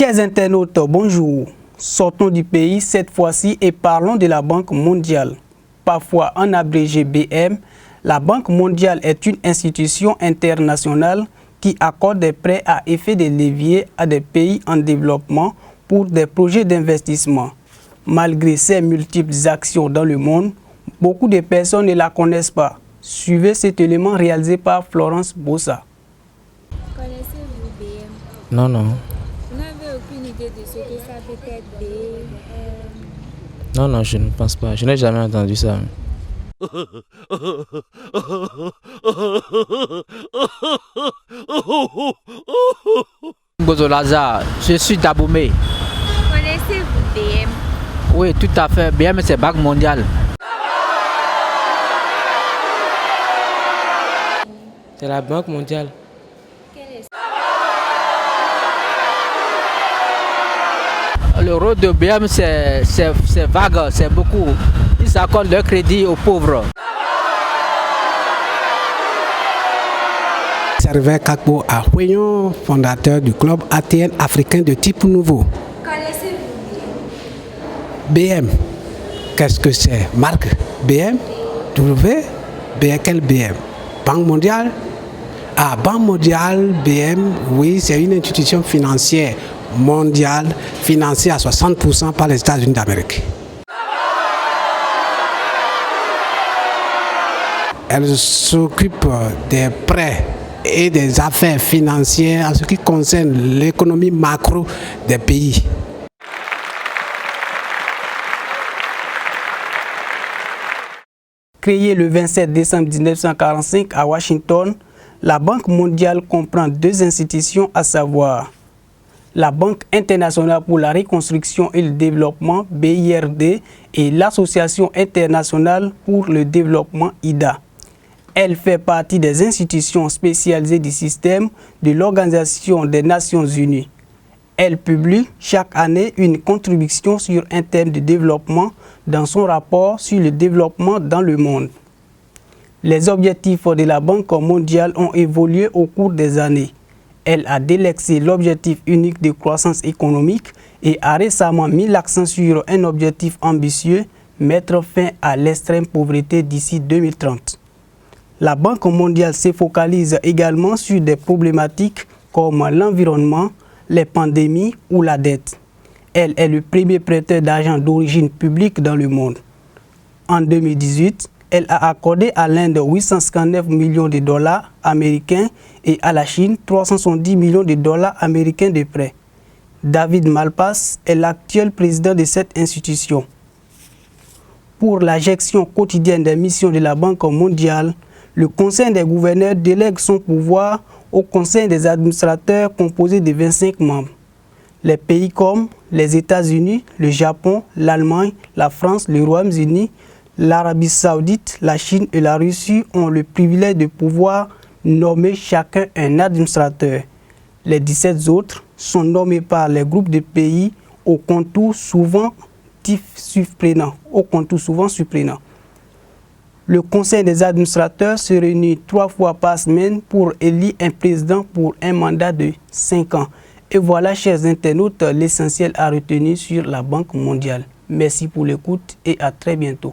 Chers internautes, bonjour. Sortons du pays cette fois-ci et parlons de la Banque mondiale. Parfois en abrégé BM, la Banque mondiale est une institution internationale qui accorde des prêts à effet de levier à des pays en développement pour des projets d'investissement. Malgré ses multiples actions dans le monde, beaucoup de personnes ne la connaissent pas. Suivez cet élément réalisé par Florence Bossa. Connaissez-vous BM? Non, non. Vous n'avez aucune idée de ce que ça peut être BM? Non, non, je ne pense pas. Je n'ai jamais entendu ça. Gozo Lazare, je suis d'Aboumé. Connaissez-vous BM? Oui, tout à fait. BM, c'est Banque mondiale. C'est la Banque mondiale. Quel est Le rôle de BM, c'est vague, c'est beaucoup. Ils accordent le crédit aux pauvres. Servais Kakbo Ahweyon, fondateur du club ATN africain de type nouveau. Connaissez-vous BM, qu'est-ce que c'est? Marque BM, W, quel BM? Banque mondiale? Ah, Banque mondiale, BM, oui, c'est une institution financière mondiale financée à 60% par les États-Unis d'Amérique. Elle s'occupe des prêts et des affaires financières en ce qui concerne l'économie macro des pays. Créée le 27 décembre 1945 à Washington, la Banque mondiale comprend deux institutions, à savoir la Banque internationale pour la reconstruction et le développement, BIRD, et l'Association internationale pour le développement, IDA. Elle fait partie des institutions spécialisées du système de l'Organisation des Nations Unies. Elle publie chaque année une contribution sur un thème de développement dans son rapport sur le développement dans le monde. Les objectifs de la Banque mondiale ont évolué au cours des années. Elle a délaissé l'objectif unique de croissance économique et a récemment mis l'accent sur un objectif ambitieux, mettre fin à l'extrême pauvreté d'ici 2030. La Banque mondiale se focalise également sur des problématiques comme l'environnement, les pandémies ou la dette. Elle est le premier prêteur d'argent d'origine publique dans le monde. En 2018, elle a accordé à l'Inde 859 millions de dollars américains et à la Chine 370 millions de dollars américains de prêts. David Malpass est l'actuel président de cette institution. Pour la gestion quotidienne des missions de la Banque mondiale, le Conseil des gouverneurs délègue son pouvoir au Conseil des administrateurs composé de 25 membres. Les pays comme les États-Unis, le Japon, l'Allemagne, la France, le Royaume-Uni, l'Arabie saoudite, la Chine et la Russie ont le privilège de pouvoir nommer chacun un administrateur. Les 17 autres sont nommés par les groupes de pays au contour souvent surprenant. Le Conseil des administrateurs se réunit 3 fois par semaine pour élire un président pour un mandat de 5 ans. Et voilà, chers internautes, l'essentiel à retenir sur la Banque mondiale. Merci pour l'écoute et à très bientôt.